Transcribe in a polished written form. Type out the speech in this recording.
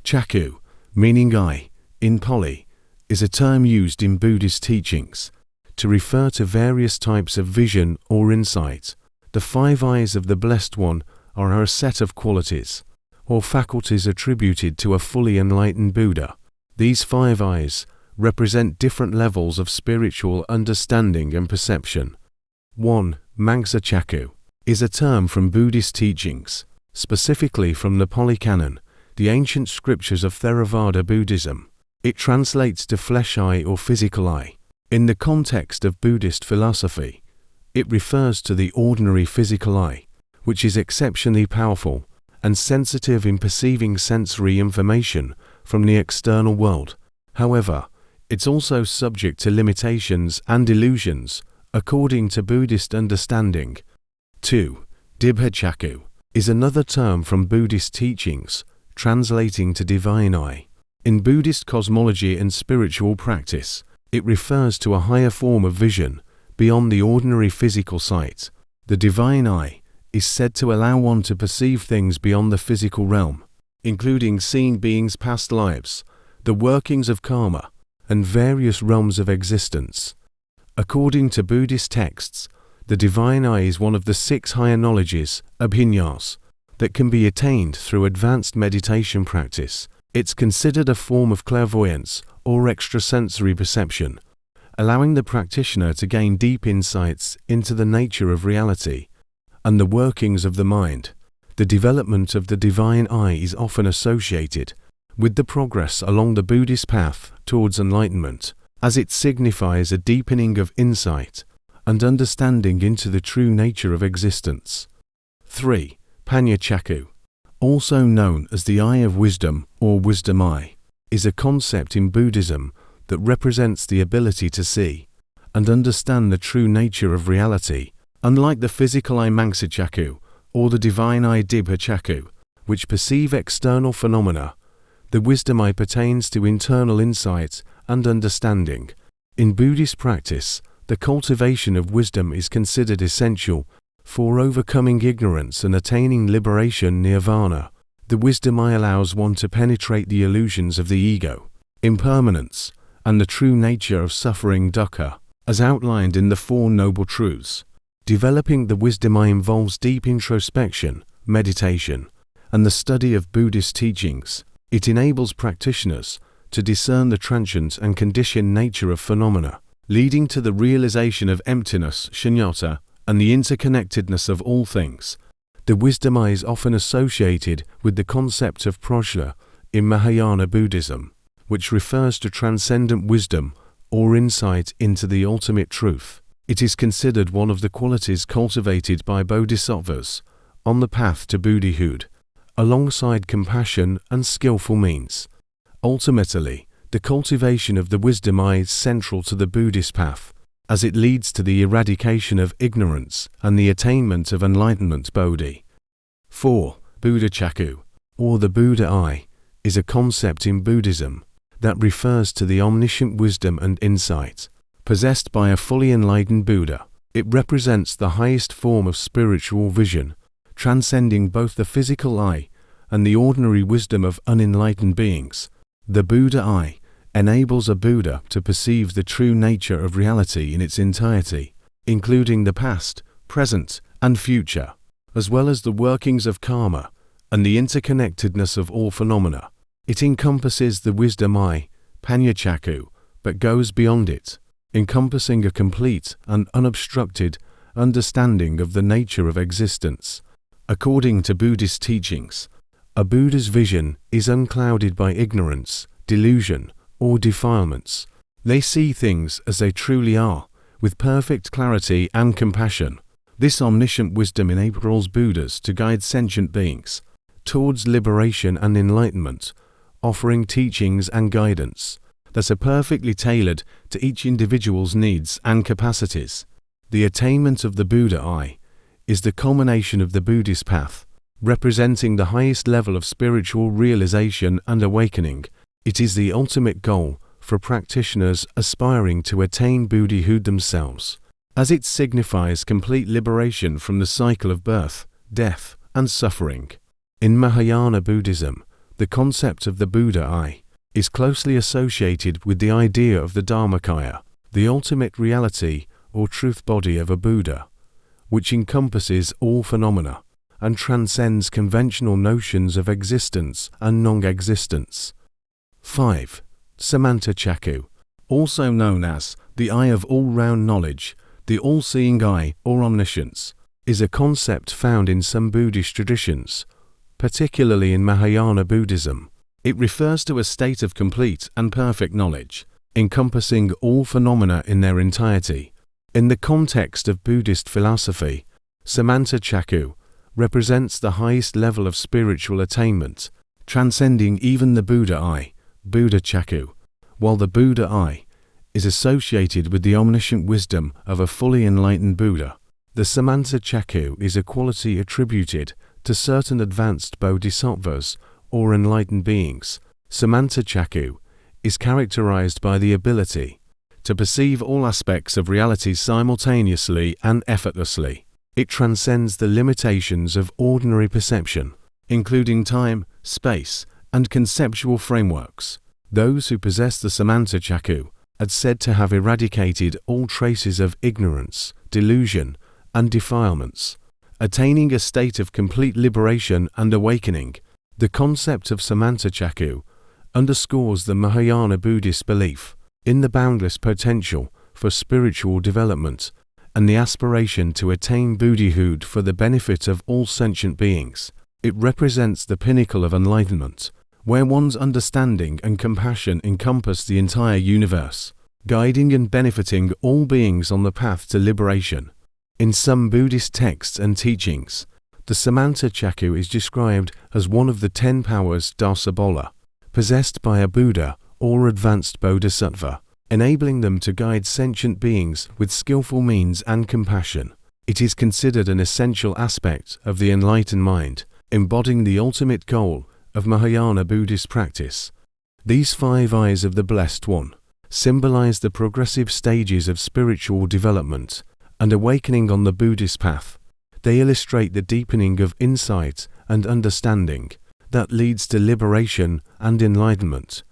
Chakku, meaning eye, in Pali, is a term used in Buddhist teachings to refer to various types of vision or insight. The 5 eyes of the Blessed One are a set of qualities or faculties attributed to a fully enlightened Buddha. These 5 eyes represent different levels of spiritual understanding and perception. 1. Mangsa Chakku is a term from Buddhist teachings, specifically from the Pali Canon, the ancient scriptures of Theravada Buddhism. It translates to flesh eye or physical eye. In the context of Buddhist philosophy, it refers to the ordinary physical eye, which is exceptionally powerful and sensitive in perceiving sensory information from the external world. However, it's also subject to limitations and illusions according to Buddhist understanding. 2. Dibha Chakku is another term from Buddhist teachings, translating to divine eye. In Buddhist cosmology and spiritual practice, it refers to a higher form of vision beyond the ordinary physical sight. The divine eye is said to allow one to perceive things beyond the physical realm, including seeing beings' past lives, the workings of karma, and various realms of existence. According to Buddhist texts, the divine eye is one of the 6 higher knowledges, abhinyas, that can be attained through advanced meditation practice. It's considered a form of clairvoyance or extrasensory perception, allowing the practitioner to gain deep insights into the nature of reality and the workings of the mind. The development of the divine eye is often associated with the progress along the Buddhist path towards enlightenment, as it signifies a deepening of insight and understanding into the true nature of existence. 3. Panya Chakku, also known as the Eye of Wisdom or Wisdom Eye, is a concept in Buddhism that represents the ability to see and understand the true nature of reality. Unlike the physical eye Mangsa Chakku or the divine eye Dibha Chakku, which perceive external phenomena, the wisdom eye pertains to internal insight and understanding. In Buddhist practice, the cultivation of wisdom is considered essential for overcoming ignorance and attaining liberation nirvana. The wisdom eye allows one to penetrate the illusions of the ego, impermanence, and the true nature of suffering dukkha, as outlined in the 4 Noble Truths. Developing the wisdom eye involves deep introspection, meditation, and the study of Buddhist teachings. It enables practitioners to discern the transient and conditioned nature of phenomena, leading to the realization of emptiness, shunyata, and the interconnectedness of all things. The wisdom eye is often associated with the concept of prajna in Mahayana Buddhism, which refers to transcendent wisdom or insight into the ultimate truth. It is considered one of the qualities cultivated by bodhisattvas on the path to Buddhahood, alongside compassion and skillful means. Ultimately, the cultivation of the wisdom eye is central to the Buddhist path, as it leads to the eradication of ignorance and the attainment of enlightenment bodhi. 4. Buddha Chakku, or the Buddha eye, is a concept in Buddhism that refers to the omniscient wisdom and insight possessed by a fully enlightened Buddha. It represents the highest form of spiritual vision, transcending both the physical eye and the ordinary wisdom of unenlightened beings. The Buddha eye enables a Buddha to perceive the true nature of reality in its entirety, including the past, present, and future, as well as the workings of karma and the interconnectedness of all phenomena. It encompasses the wisdom eye, Panya Chakku, but goes beyond it, encompassing a complete and unobstructed understanding of the nature of existence. According to Buddhist teachings, a Buddha's vision is unclouded by ignorance, delusion, or defilements. They see things as they truly are, with perfect clarity and compassion. This omniscient wisdom enables Buddhas to guide sentient beings towards liberation and enlightenment, offering teachings and guidance that are perfectly tailored to each individual's needs and capacities. The attainment of the Buddha eye is the culmination of the Buddhist path, representing the highest level of spiritual realization and awakening. It is the ultimate goal for practitioners aspiring to attain Buddhahood themselves, as it signifies complete liberation from the cycle of birth, death, and suffering. In Mahayana Buddhism, The concept of the Buddha Eye is closely associated with the idea of the Dharmakaya, the ultimate reality or truth body of a Buddha, which encompasses all phenomena and transcends conventional notions of existence and non-existence. 5. Samantachaku, also known as the eye of all-round knowledge, the all-seeing eye or omniscience, is a concept found in some Buddhist traditions, particularly in Mahayana Buddhism. It refers to a state of complete and perfect knowledge, encompassing all phenomena in their entirety. In the context of Buddhist philosophy, Samantachaku represents the highest level of spiritual attainment, transcending even the Buddha Eye, Buddhachaku, while the Buddha Eye is associated with the omniscient wisdom of a fully enlightened Buddha. The Samantachaku is a quality attributed to certain advanced bodhisattvas or enlightened beings. Samantachaku is characterized by the ability to perceive all aspects of reality simultaneously and effortlessly. It transcends the limitations of ordinary perception, including time, space, and conceptual frameworks. Those who possess the Samantachaku are said to have eradicated all traces of ignorance, delusion, and defilements, attaining a state of complete liberation and awakening. The concept of Samantachaku underscores the Mahayana Buddhist belief in the boundless potential for spiritual development and the aspiration to attain Buddhahood for the benefit of all sentient beings. It represents the pinnacle of enlightenment, where one's understanding and compassion encompass the entire universe, guiding and benefiting all beings on the path to liberation. In some Buddhist texts and teachings, the Samantachaku is described as one of the 10 powers Dasabola, possessed by a Buddha or advanced bodhisattva, enabling them to guide sentient beings with skillful means and compassion. It is considered an essential aspect of the enlightened mind, embodying the ultimate goal of Mahayana Buddhist practice. These 5 eyes of the Blessed One symbolize the progressive stages of spiritual development and awakening on the Buddhist path. They illustrate the deepening of insight and understanding that leads to liberation and enlightenment.